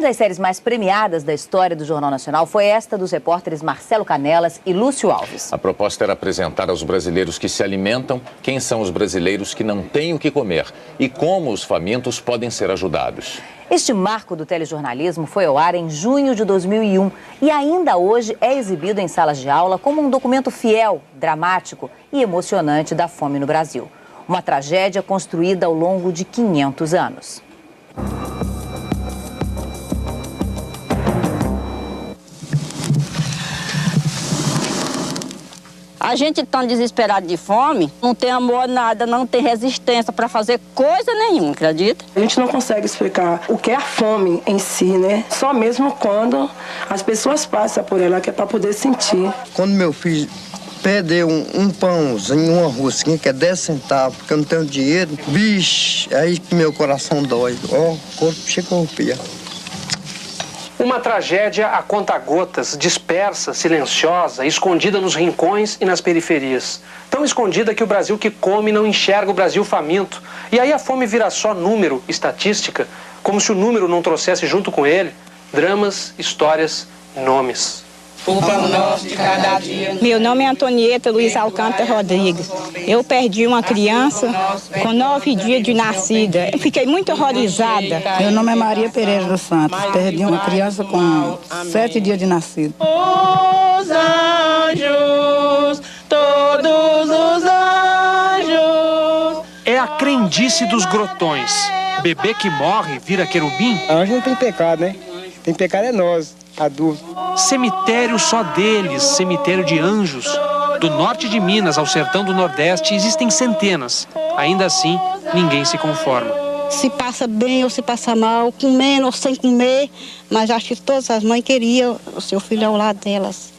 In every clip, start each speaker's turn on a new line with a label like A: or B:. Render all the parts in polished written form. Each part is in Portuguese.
A: das séries mais premiadas da história do Jornal Nacional foi esta dos repórteres Marcelo Canelas e Lúcio Alves.
B: A proposta era apresentar aos brasileiros que se alimentam quem são os brasileiros que não têm o que comer e como os famintos podem ser ajudados.
A: Este marco do telejornalismo foi ao ar em junho de 2001 e ainda hoje é exibido em salas de aula como um documento fiel, dramático e emocionante da fome no Brasil. Uma tragédia construída ao longo de 500 anos.
C: A gente tão desesperado de fome, não tem amor nada, não tem resistência para fazer coisa nenhuma, acredita?
D: A gente não consegue explicar o que é a fome em si, né? Só mesmo quando as pessoas passam por ela, que é para poder sentir.
E: Quando meu filho perdeu um pãozinho, uma rosquinha, que é 10 centavos, porque eu não tenho dinheiro, bicho, aí que meu coração dói. Ó, o corpo chega a arrepiar.
F: Uma tragédia a conta-gotas, dispersa, silenciosa, escondida nos rincões e nas periferias. Tão escondida que o Brasil que come não enxerga o Brasil faminto. E aí a fome vira só número, estatística, como se o número não trouxesse junto com ele dramas, histórias, nomes.
G: O pão nosso de cada dia.
H: Meu nome é Antonieta Luiz Alcântara Rodrigues. Eu perdi uma criança com 9 dias de nascida. Eu fiquei muito horrorizada.
I: Meu nome é Maria Pereira dos Santos. Perdi uma criança com 7 dias de nascido.
G: Os anjos, todos os anjos.
F: É a crendice dos grotões. Bebê que morre vira querubim?
J: Anjo não tem pecado, né? Tem pecado é nós, adultos.
F: Cemitério só deles, cemitério de anjos. Do norte de Minas ao sertão do Nordeste existem centenas. Ainda assim, ninguém se conforma.
H: Se passa bem ou se passa mal, comendo ou sem comer, mas acho que todas as mães queriam o seu filho ao lado delas.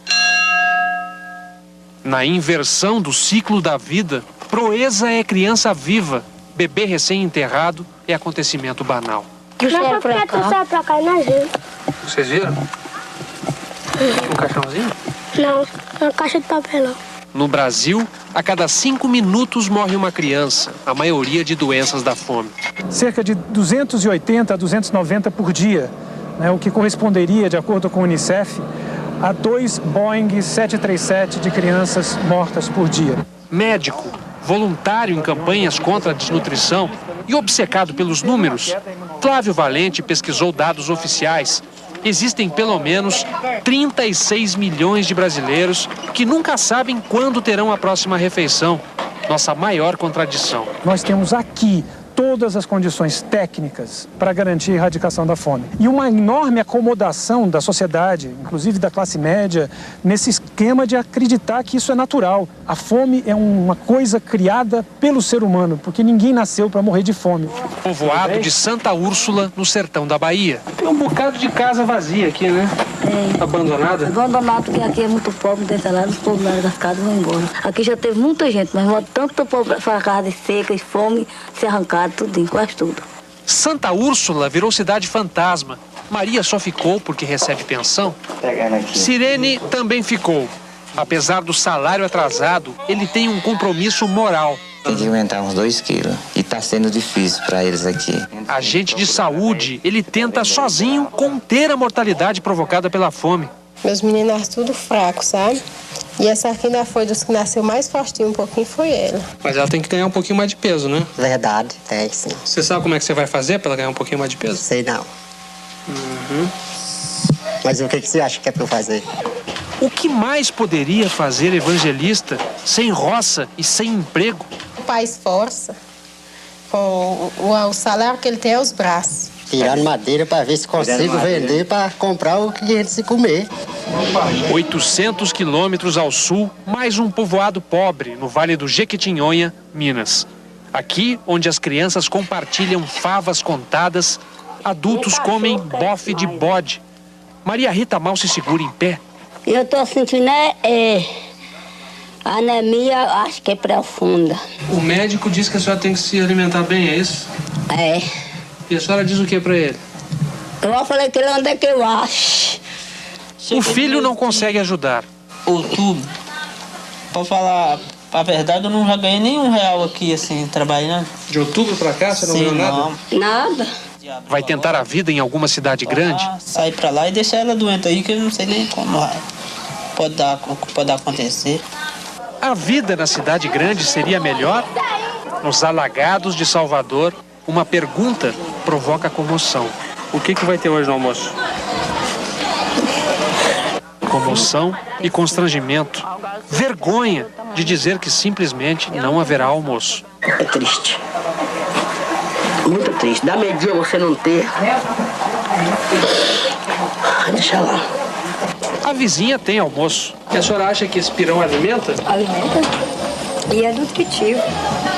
F: Na inversão do ciclo da vida, proeza é criança viva. Bebê recém-enterrado é acontecimento banal.
K: Não, porque tu sai pra cá, imagina.
F: Vocês viram? Um caixãozinho?
K: Não, é uma caixa de papelão.
F: No Brasil, a cada 5 minutos morre uma criança, a maioria de doenças da fome.
L: Cerca de 280 a 290 por dia, né, o que corresponderia, de acordo com o Unicef, a 2 Boeing 737 de crianças mortas por dia.
F: Médico, voluntário em campanhas contra a desnutrição e obcecado pelos números, Flávio Valente pesquisou dados oficiais. Existem pelo menos 36 milhões de brasileiros que nunca sabem quando terão a próxima refeição. Nossa maior contradição.
L: Nós temos aqui todas as condições técnicas para garantir a erradicação da fome. E uma enorme acomodação da sociedade, inclusive da classe média, nesse esquema de acreditar que isso é natural. A fome é uma coisa criada pelo ser humano, porque ninguém nasceu para morrer de fome.
F: Povoado de Santa Úrsula, no sertão da Bahia. Tem um bocado de casa vazia aqui, né?
M: É.
F: Abandonada?
M: Abandonado, porque aqui é muito pobre, dentro lá, os povos das casas vão embora. Aqui já teve muita gente, mas tanto povo para casa seca e fome, se arrancaram tudinho, quase tudo.
F: Santa Úrsula virou cidade fantasma. Maria só ficou porque recebe pensão. Sirene também ficou. Apesar do salário atrasado, ele tem um compromisso moral.
N: Tem que aumentar uns 2 quilos. E tá sendo difícil para eles aqui.
F: Agente de saúde, ele tenta sozinho conter a mortalidade provocada pela fome.
O: Meus meninos nasceram tudo fracos, sabe? E essa aqui ainda foi dos que nasceu mais fortinho um pouquinho, foi ela.
F: Mas ela tem que ganhar um pouquinho mais de peso, né?
O: Verdade, tem sim.
F: Você sabe como é que você vai fazer para ela ganhar um pouquinho mais de peso?
O: Sei não. Mas o que você acha que é para eu fazer?
F: O que mais poderia fazer evangelista sem roça e sem emprego?
O: O pai esforça. Com o salário que ele tem é os braços. Tirando madeira para ver se consigo vender para comprar o que ele se comer.
F: 800 quilômetros ao sul, mais um povoado pobre no Vale do Jequitinhonha, Minas. Aqui, onde as crianças compartilham favas contadas, adultos comem bofe de bode. Maria Rita mal se segura em pé.
M: Eu tô sentindo anemia, acho que é profunda.
F: O médico diz que a senhora tem que se alimentar bem, é isso?
M: É.
F: E a senhora diz o que pra ele?
M: Eu falei que ele onde é que eu acho.
F: O filho não consegue ajudar.
G: Outubro, pra falar a verdade, eu não já ganhei nenhum real aqui, assim, trabalhando.
F: De outubro pra cá, você não ganhou nada?
M: Nada.
F: Vai tentar a vida em alguma cidade grande?
G: Sair pra lá e deixar ela doente aí, que eu não sei nem como pode acontecer.
F: A vida na cidade grande seria melhor? Nos alagados de Salvador, uma pergunta provoca comoção. O que vai ter hoje no almoço? Comoção e constrangimento. Vergonha de dizer que simplesmente não haverá almoço.
O: É triste. Muito triste. Dá medinha você não ter. Deixa lá.
F: A vizinha tem almoço. E a senhora acha que esse pirão alimenta?
P: Alimenta. E é nutritivo.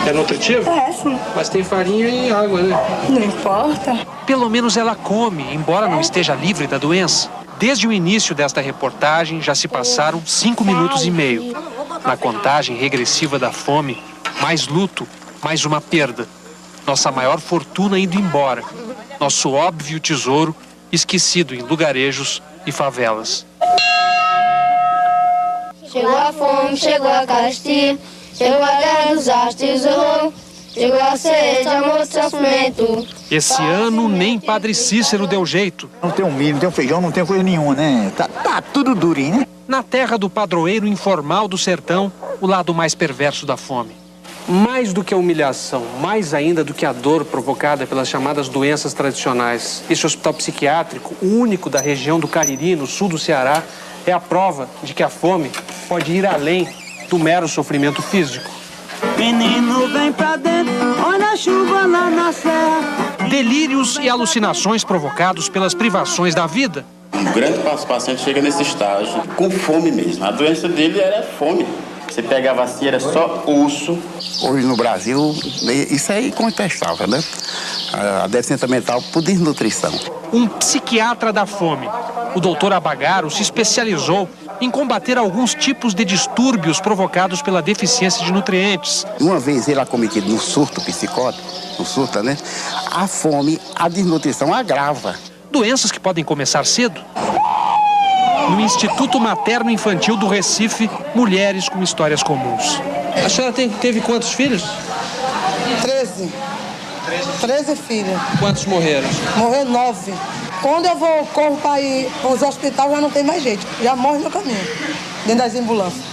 F: É nutritivo?
P: É, sim.
F: Mas tem farinha e água, né?
P: Não importa.
F: Pelo menos ela come, embora não esteja livre da doença. Desde o início desta reportagem, já se passaram 5 minutos e meio. Na contagem regressiva da fome, mais luto, mais uma perda. Nossa maior fortuna indo embora. Nosso óbvio tesouro esquecido em lugarejos e favelas.
K: Chegou a fome, chegou a carestia, chegou a guerra dos astros, chegou a sede, amor, sofrimento.
F: Esse ano nem Padre Cícero deu jeito.
Q: Não tem um milho, não tem um feijão, não tem coisa nenhuma, né? Tá tudo durinho, né?
F: Na terra do padroeiro informal do sertão, o lado mais perverso da fome. Mais do que a humilhação, mais ainda do que a dor provocada pelas chamadas doenças tradicionais, esse hospital psiquiátrico, o único da região do Cariri, no sul do Ceará, é a prova de que a fome pode ir além do mero sofrimento físico.
R: Menino, vem pra dentro, olha a chuva lá na serra.
F: Delírios e alucinações provocados pelas privações da vida.
S: Um grande paciente chega nesse estágio com fome mesmo. A doença dele era fome. Você pegava assim, era só osso.
T: Hoje no Brasil, isso é incontestável, né? A deficiência mental por desnutrição.
F: Um psiquiatra da fome, o doutor Abagaro, se especializou em combater alguns tipos de distúrbios provocados pela deficiência de nutrientes.
T: Uma vez ele acometido no surto psicótico, né? A fome, a desnutrição agrava.
F: Doenças que podem começar cedo. No Instituto Materno Infantil do Recife, mulheres com histórias comuns. A senhora teve quantos filhos?
U: 13 filhos.
F: Quantos morreram?
U: Morreu 9. Quando eu corro para ir para os hospitais, já não tem mais jeito. Já morre no caminho, dentro das ambulâncias.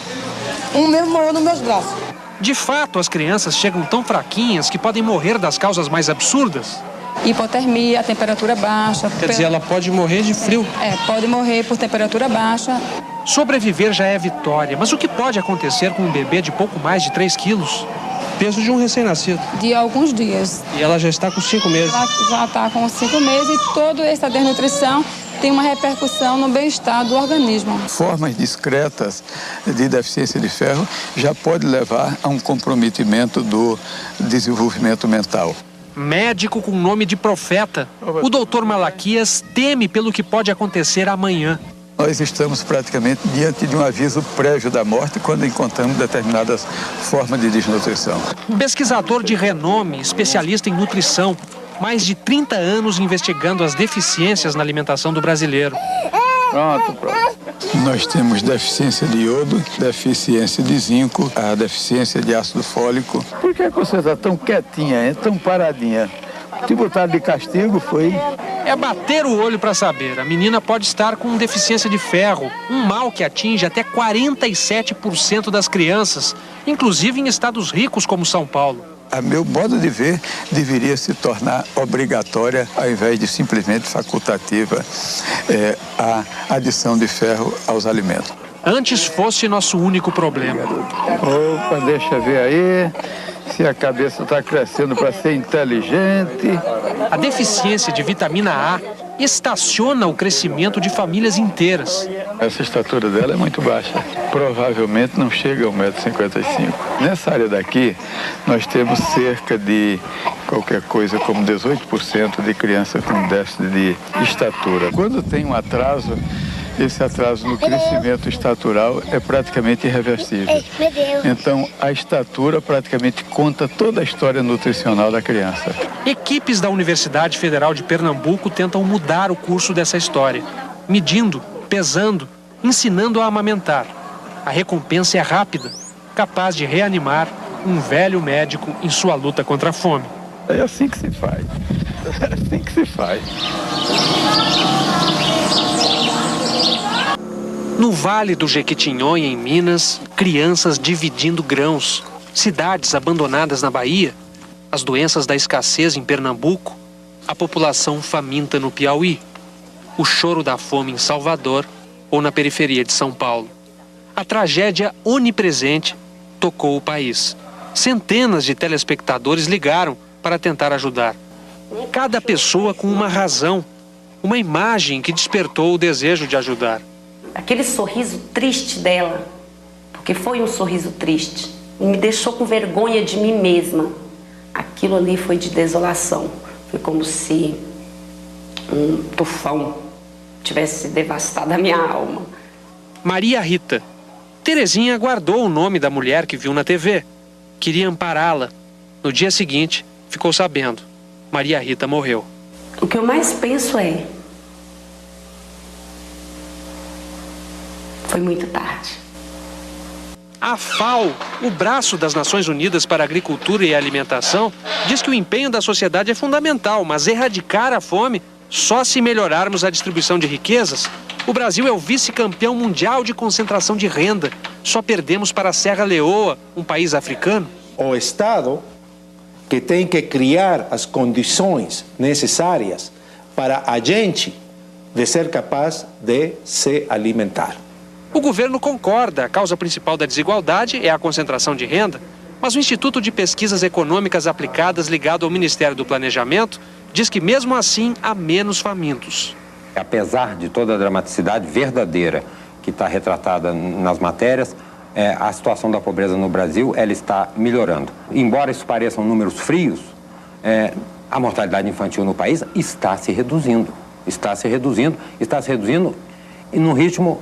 U: Um mesmo morreu nos meus braços.
F: De fato, as crianças chegam tão fraquinhas que podem morrer das causas mais absurdas.
V: Hipotermia, temperatura baixa.
F: Quer dizer, ela pode morrer de frio?
V: Pode morrer por temperatura baixa.
F: Sobreviver já é vitória, mas o que pode acontecer com um bebê de pouco mais de 3 quilos? Peso de um recém-nascido.
V: De alguns dias.
F: E ela já está com 5 meses.
V: Ela já está com 5 meses e toda essa desnutrição tem uma repercussão no bem-estar do organismo.
W: Formas discretas de deficiência de ferro já pode levar a um comprometimento do desenvolvimento mental.
F: Médico com nome de profeta, o doutor Malaquias teme pelo que pode acontecer amanhã.
W: Nós estamos praticamente diante de um aviso prévio da morte quando encontramos determinadas formas de desnutrição.
F: Pesquisador de renome, especialista em nutrição, mais de 30 anos investigando as deficiências na alimentação do brasileiro.
W: Pronto. Nós temos deficiência de iodo, deficiência de zinco, a deficiência de ácido fólico. Por que você está tão quietinha, hein? Tão paradinha? Te botaram de castigo, foi?
F: É bater o olho para saber. A menina pode estar com deficiência de ferro, um mal que atinge até 47% das crianças, inclusive em estados ricos como São Paulo.
W: A meu modo de ver, deveria se tornar obrigatória, ao invés de simplesmente facultativa, a adição de ferro aos alimentos.
F: Antes fosse nosso único problema.
W: Opa, deixa eu ver aí. Se a cabeça está crescendo para ser inteligente.
F: A deficiência de vitamina A estaciona o crescimento de famílias inteiras.
W: Essa estatura dela é muito baixa. Provavelmente não chega a 1,55 m. Nessa área daqui, nós temos cerca de qualquer coisa como 18% de crianças com déficit de estatura. Quando tem um atraso, esse atraso no crescimento estatural é praticamente irreversível. Então, a estatura praticamente conta toda a história nutricional da criança.
F: Equipes da Universidade Federal de Pernambuco tentam mudar o curso dessa história, medindo, pesando, ensinando a amamentar. A recompensa é rápida, capaz de reanimar um velho médico em sua luta contra a fome.
W: É assim que se faz. É assim que se faz.
F: No Vale do Jequitinhonha, em Minas, crianças dividindo grãos, cidades abandonadas na Bahia, as doenças da escassez em Pernambuco, a população faminta no Piauí, o choro da fome em Salvador ou na periferia de São Paulo. A tragédia onipresente tocou o país. Centenas de telespectadores ligaram para tentar ajudar. Cada pessoa com uma razão, uma imagem que despertou o desejo de ajudar.
A: Aquele sorriso triste dela, porque foi um sorriso triste, me deixou com vergonha de mim mesma. Aquilo ali foi de desolação. Foi como se um tufão tivesse devastado a minha alma.
F: Maria Rita. Terezinha guardou o nome da mulher que viu na TV. Queria ampará-la. No dia seguinte, ficou sabendo. Maria Rita morreu.
A: O que eu mais penso é... foi muito tarde.
F: A FAO, o braço das Nações Unidas para a Agricultura e Alimentação, diz que o empenho da sociedade é fundamental, mas erradicar a fome só se melhorarmos a distribuição de riquezas. O Brasil é o vice-campeão mundial de concentração de renda. Só perdemos para a Serra Leoa, um país africano.
B: O Estado que tem que criar as condições necessárias para a gente de ser capaz de se alimentar.
F: O governo concorda, a causa principal da desigualdade é a concentração de renda, mas o Instituto de Pesquisas Econômicas Aplicadas, ligado ao Ministério do Planejamento, diz que mesmo assim há menos famintos.
C: Apesar de toda a dramaticidade verdadeira que está retratada nas matérias, a situação da pobreza no Brasil ela está melhorando. Embora isso pareçam números frios, a mortalidade infantil no país está se reduzindo. Está se reduzindo e num ritmo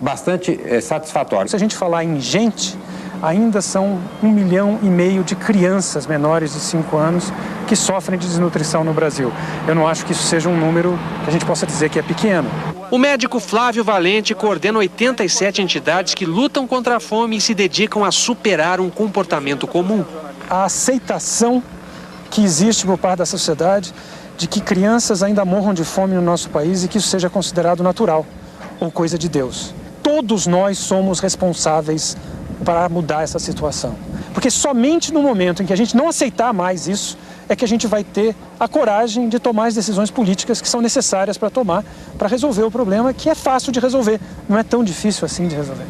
C: bastante satisfatório.
L: Se a gente falar em gente, ainda são 1,5 milhão de crianças menores de 5 anos que sofrem de desnutrição no Brasil. Eu não acho que isso seja um número que a gente possa dizer que é pequeno.
F: O médico Flávio Valente coordena 87 entidades que lutam contra a fome e se dedicam a superar um comportamento comum.
L: A aceitação que existe por parte da sociedade de que crianças ainda morram de fome no nosso país e que isso seja considerado natural ou coisa de Deus. Todos nós somos responsáveis para mudar essa situação. Porque somente no momento em que a gente não aceitar mais isso, é que a gente vai ter a coragem de tomar as decisões políticas que são necessárias para tomar, para resolver o problema, que é fácil de resolver, não é tão difícil assim de resolver.